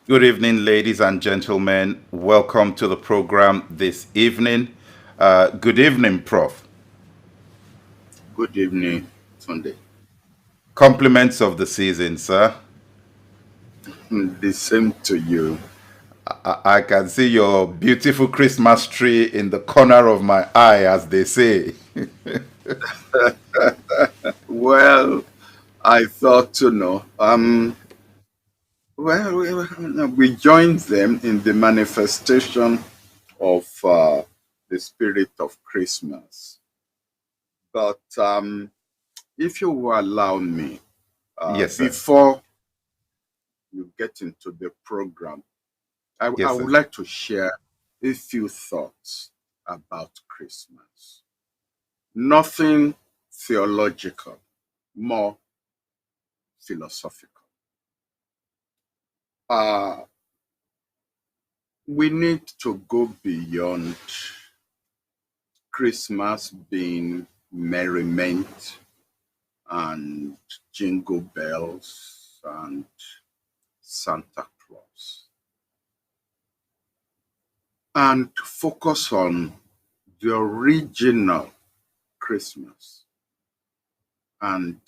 Good evening, ladies and gentlemen. Welcome to the program this evening. Good evening, Prof. Good evening, Sunday. Compliments of the season, sir. The same to you. I can see your beautiful Christmas tree in the corner of my eye, as they say. Well, I thought to know. We joined them in the manifestation of the spirit of Christmas. But if you will allow me, Yes, sir. before you get into the program, I Yes, would sir. like to share a few thoughts about Christmas. Nothing theological, more philosophical. Uh, we need to go beyond Christmas being merriment and jingle bells and Santa Claus and focus on the original Christmas and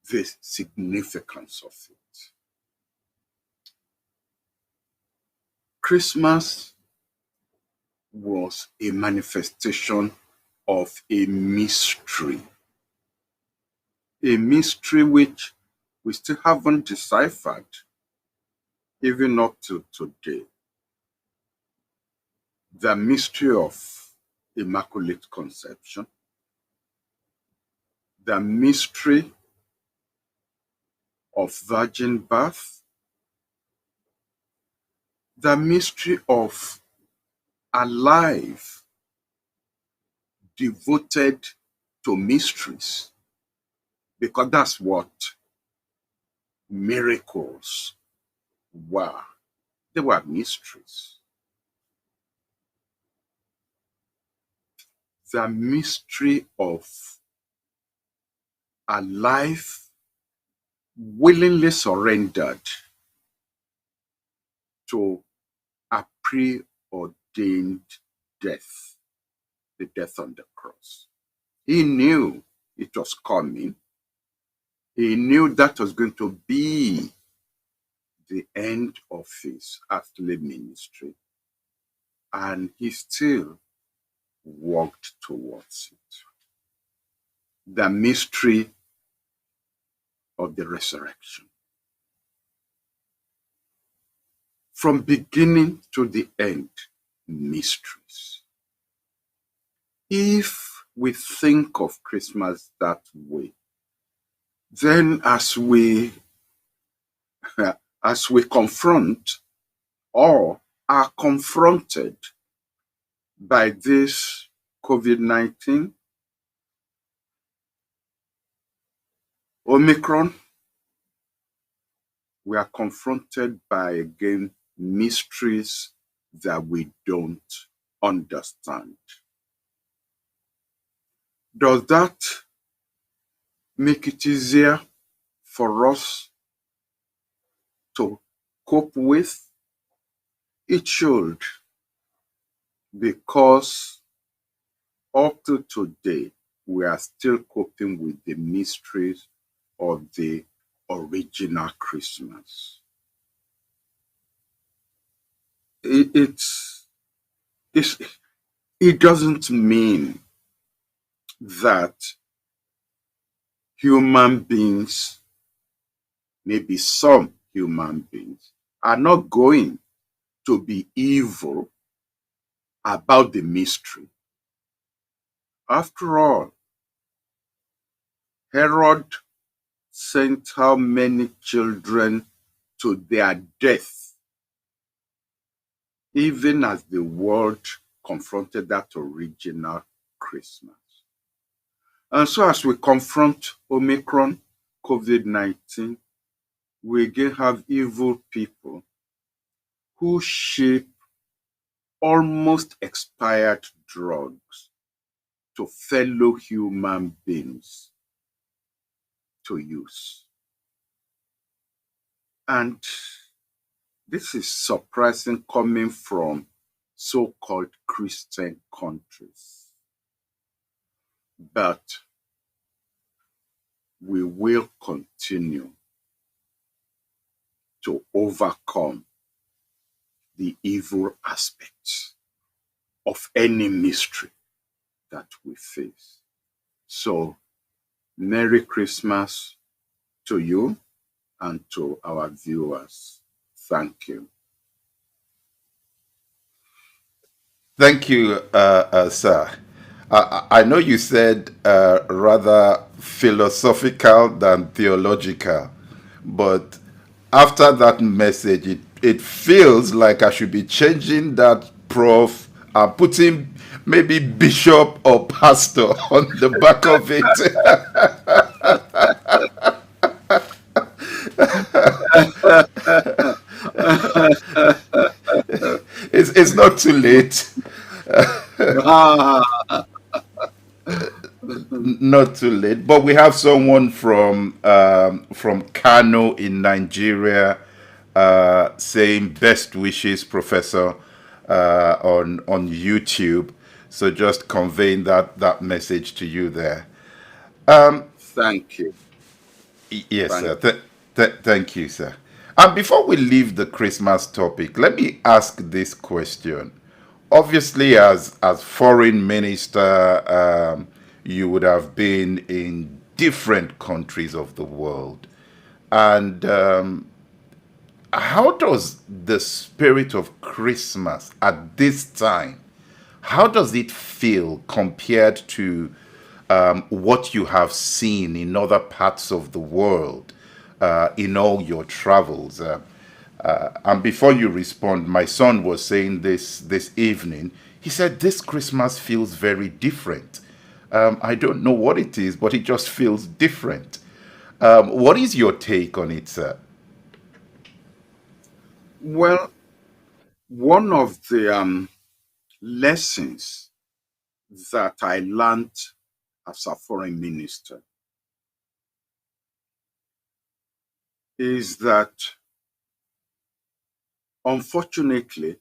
the significance of it. Christmas was a manifestation of a mystery which we still haven't deciphered even up to today. The mystery of Immaculate Conception, the mystery of virgin birth, the mystery of a life devoted to mysteries, because that's what miracles were. They were mysteries. The mystery of a life willingly surrendered to a preordained death, the death on the cross. He knew it was coming. He knew that was going to be the end of his earthly ministry, and he still walked towards it. The mystery of the resurrection. From beginning to the end, mysteries. If we think of Christmas that way, then as we confront or are confronted by this COVID-19, Omicron, we are confronted by again mysteries that we don't understand. Does that make it easier for us to cope with? It should, because up to today, we are still coping with the mysteries of the original Christmas. It, it's, it's, it doesn't mean that human beings, maybe some human beings, are not going to be evil about the mystery. After all, Herod sent how many children to their death, even as the world confronted that original Christmas. And so, as we confront Omicron, COVID-19, we again have evil people who ship almost expired drugs to fellow human beings to use. And this is surprising coming from so-called Christian countries. But we will continue to overcome the evil aspects of any mystery that we face. So, Merry Christmas to you and to our viewers. Thank you. Thank you, sir. I know you said rather philosophical than theological, but after that message, it feels like I should be changing that prof and putting maybe bishop or pastor on the back of it. It's not too late. Ah, Not too late, but we have someone from Kano in Nigeria saying best wishes, Professor, on YouTube. So just conveying that message to you there. thank you. Yes, Thank sir. Thank you, sir. And before we leave the Christmas topic, let me ask this question. Obviously, as foreign minister, you would have been in different countries of the world. And how does the spirit of Christmas at this time, how does it feel compared to what you have seen in other parts of the world in all your travels? And before you respond, my son was saying this evening. He said this Christmas feels very different. I don't know what it is, but it just feels different. What is your take on it, sir? Well, one of the lessons that I learned as a foreign minister is that unfortunately,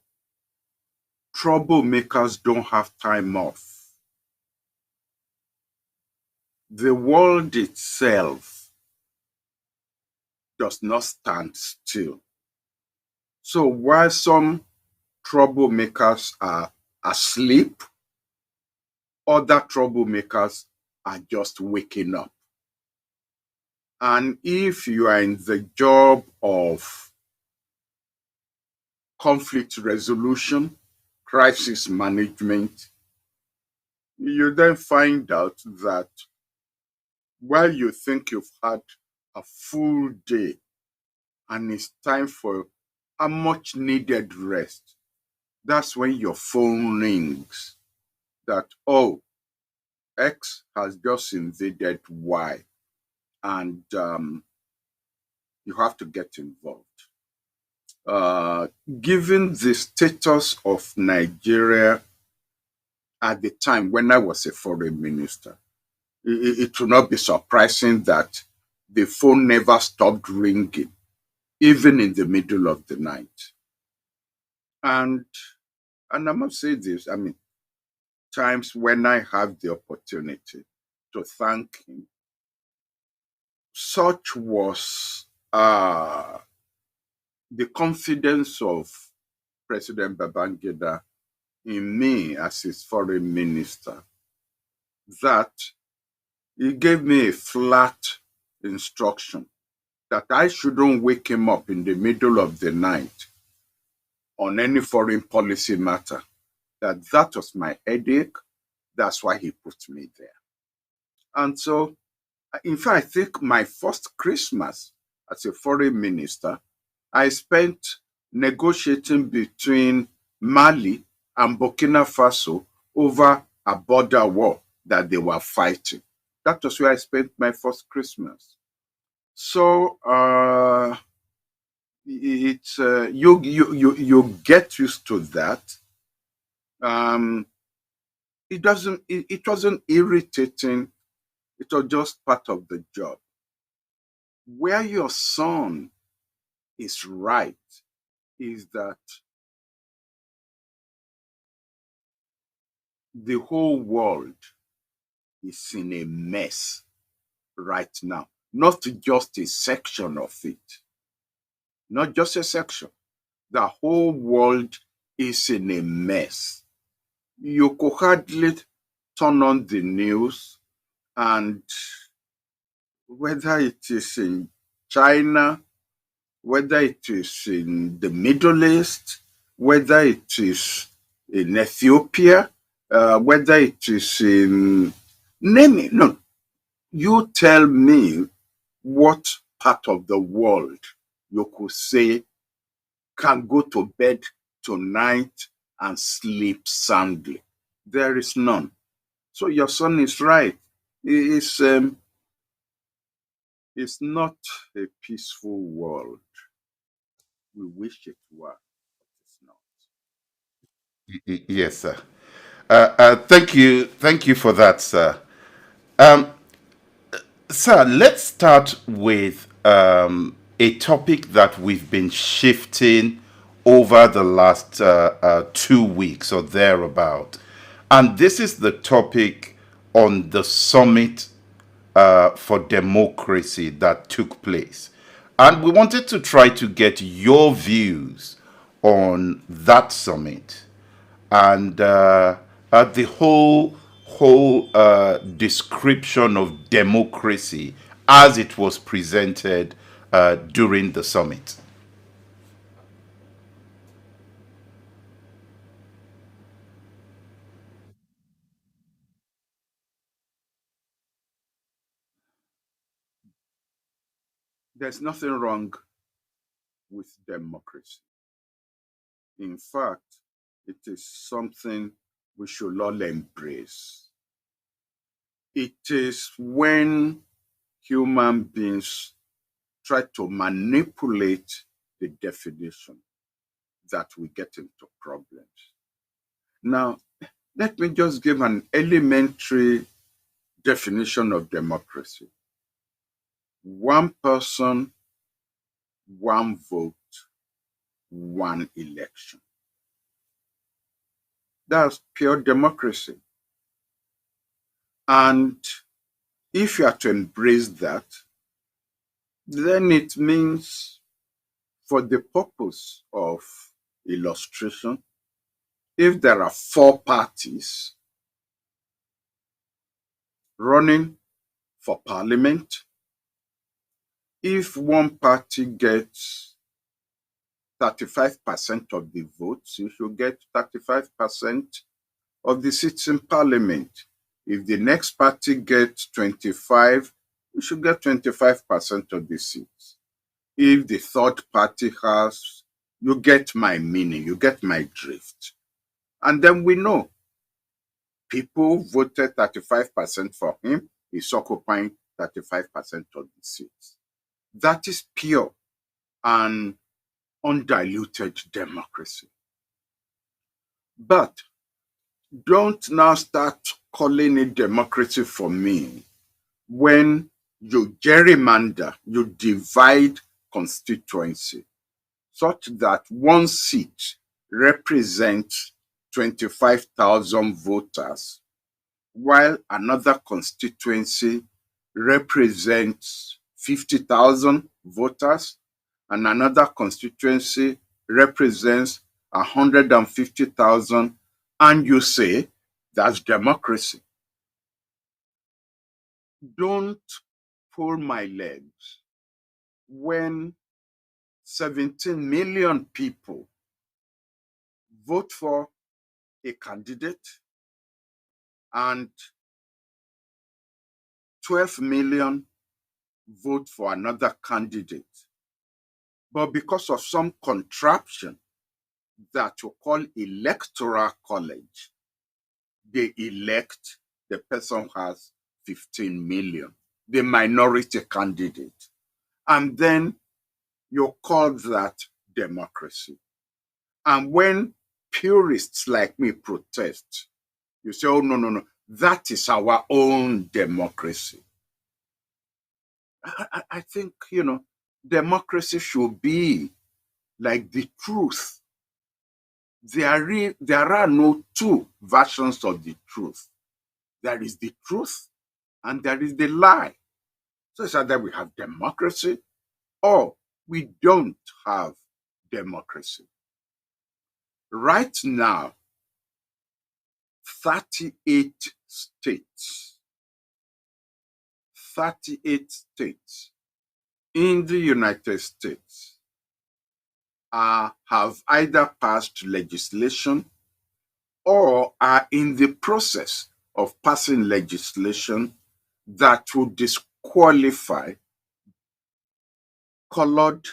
troublemakers don't have time off. The world itself does not stand still. So while some troublemakers are asleep, other troublemakers are just waking up. And if you are in the job of conflict resolution, crisis management, you then find out that while you think you've had a full day and it's time for a much needed rest, that's when your phone rings that, oh, X has just invaded Y, and you have to get involved. Given the status of Nigeria at the time when I was a foreign minister, it will not be surprising that the phone never stopped ringing, even in the middle of the night. And I must say this, I mean, times when I have the opportunity to thank him, such was the confidence of President Babangida in me as his foreign minister that he gave me a flat instruction that I shouldn't wake him up in the middle of the night on any foreign policy matter, that was my headache. That's why he put me there. And so, in fact, I think my first Christmas as a foreign minister, I spent negotiating between Mali and Burkina Faso over a border war that they were fighting. That was where I spent my first Christmas. So it's you get used to that. It wasn't irritating. It was just part of the job. Where your son is right is that the whole world is in a mess right now. Not just a section of it, not just a section. The whole world is in a mess. You could hardly turn on the news, and whether it is in China, whether it is in the Middle East, whether it is in Ethiopia, whether it is in, name it. No, you tell me what part of the world you could say can go to bed tonight and sleep soundly. There is none. So your son is right. It's, it's not a peaceful world. We wish it were, but it's not. Yes, sir. Thank you for that, sir. Sir, let's start with a topic that we've been shifting over the last 2 weeks or thereabout. And this is the topic on the summit for democracy that took place. And we wanted to try to get your views on that summit and the whole description of democracy as it was presented during the summit. There's nothing wrong with democracy. In fact, it is something we should all embrace. It is when human beings try to manipulate the definition that we get into problems. Now, let me just give an elementary definition of democracy. One person, one vote, one election. That's pure democracy. And if you are to embrace that, then it means, for the purpose of illustration, if there are four parties running for parliament, if one party gets 35% of the votes, you should get 35% of the seats in parliament. If the next party gets 25, you should get 25% of the seats. If the third party has, you get my meaning, you get my drift. And then we know people voted 35% for him, he's occupying 35% of the seats. That is pure and undiluted democracy. But don't now start calling it democracy for me when you gerrymander, you divide constituency such that one seat represents 25,000 voters, while another constituency represents 50,000 voters, and another constituency represents 150,000, and you say that's democracy. Don't pull my legs when 17 million people vote for a candidate and 12 million vote for another candidate. But because of some contraption that you call electoral college, they elect the person who has 15 million, the minority candidate. And then you call that democracy. And when purists like me protest, you say, oh, no, no, no, that is our own democracy. I think, democracy should be like the truth. There are no two versions of the truth. There is the truth and there is the lie. So it's either we have democracy or we don't have democracy. Right now, 38 states, 38 states in the United States have either passed legislation or are in the process of passing legislation that would disqualify colored,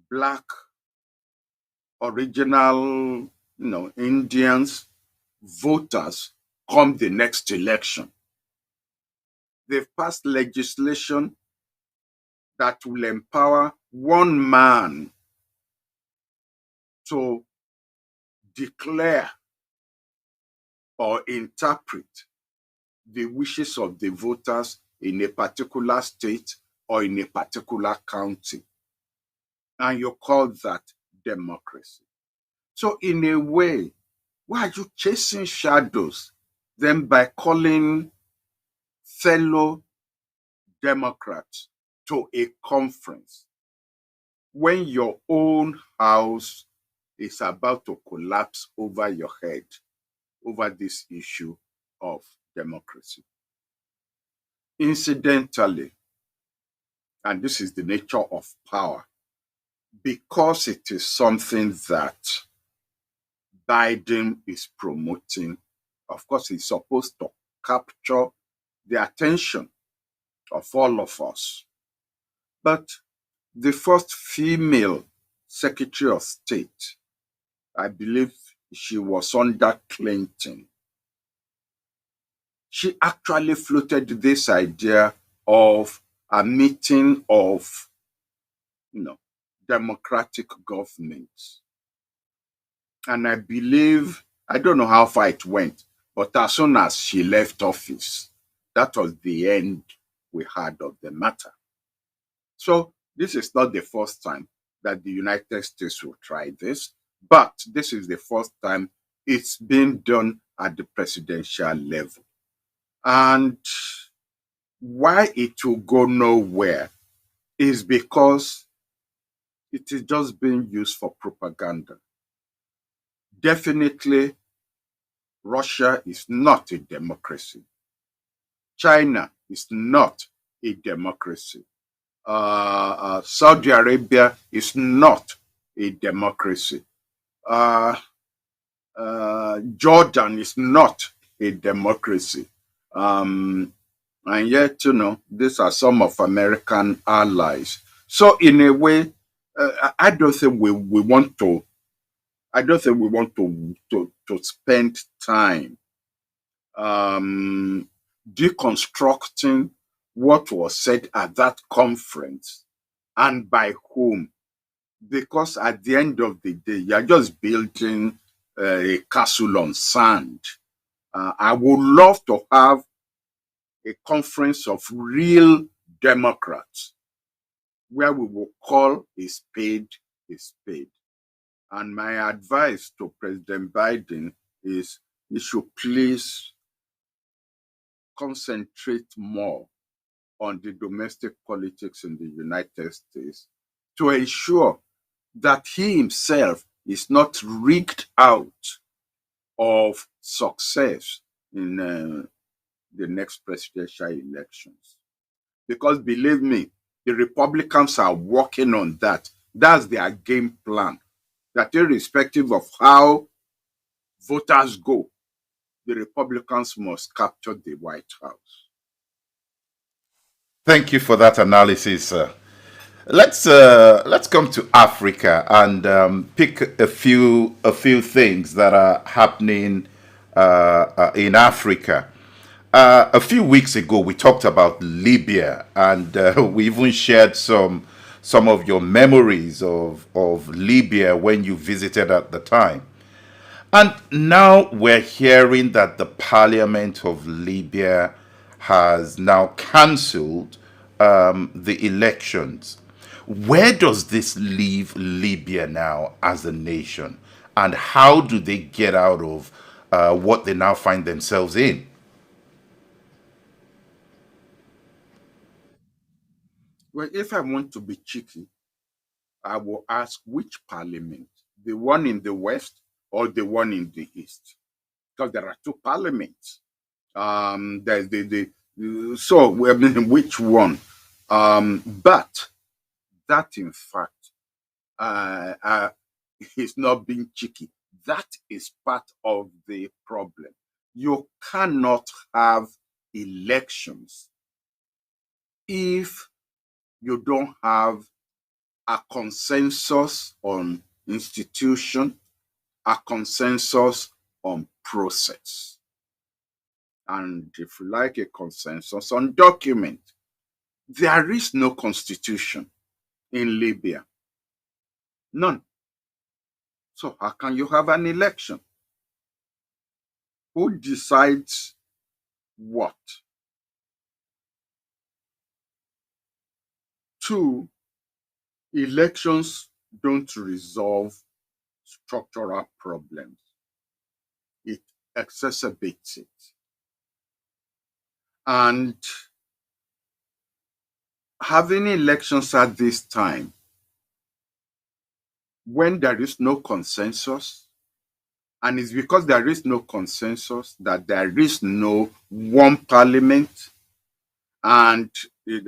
black, original, Indians voters come the next election. They've passed legislation that will empower one man to declare or interpret the wishes of the voters in a particular state or in a particular county. And you call that democracy. So in a way, why are you chasing shadows then by calling fellow Democrats to a conference when your own house is about to collapse over your head over this issue of democracy? Incidentally, and this is the nature of power, because it is something that Biden is promoting, of course, he's supposed to capture the attention of all of us. But the first female Secretary of State, I believe she was under Clinton, she actually floated this idea of a meeting of, democratic governments. And I believe, I don't know how far it went, but as soon as she left office, that was the end we had of the matter. So this is not the first time that the United States will try this, but this is the first time it's been done at the presidential level. And why it will go nowhere is because it is just being used for propaganda. Definitely, Russia is not a democracy. China is not a democracy. Saudi Arabia is not a democracy. Jordan is not a democracy. And yet, these are some of American allies. So in a way, I don't think we want to. I don't think we want to spend time deconstructing what was said at that conference and by whom. Because at the end of the day, you're just building a castle on sand. I would love to have a conference of real Democrats where we will call a spade a spade. And my advice to President Biden is he should please concentrate more on the domestic politics in the United States to ensure that he himself is not rigged out of success in the next presidential elections. Because believe me, the Republicans are working on that. That's their game plan. That irrespective of how voters go, the Republicans must capture the White House. Thank you for that analysis, sir. Let's come to Africa and pick a few things that are happening in Africa. A few weeks ago, we talked about Libya, and we even shared some of your memories of Libya when you visited at the time. And now we're hearing that the parliament of Libya has now cancelled the elections. Where does this leave Libya now as a nation? And how do they get out of what they now find themselves in? Well, if I want to be cheeky, I will ask which parliament, the one in the west or the one in the east, because there are two parliaments. There's so I mean, which one? But that, in fact, is not being cheeky. That is part of the problem. You cannot have elections if you don't have a consensus on institution, a consensus on process, and if you like, a consensus on document. There is no constitution in Libya. None. So how can you have an election? Who decides what? Two, elections don't resolve structural problems. It exacerbates it. And having elections at this time, when there is no consensus, and it's because there is no consensus that there is no one parliament, and it's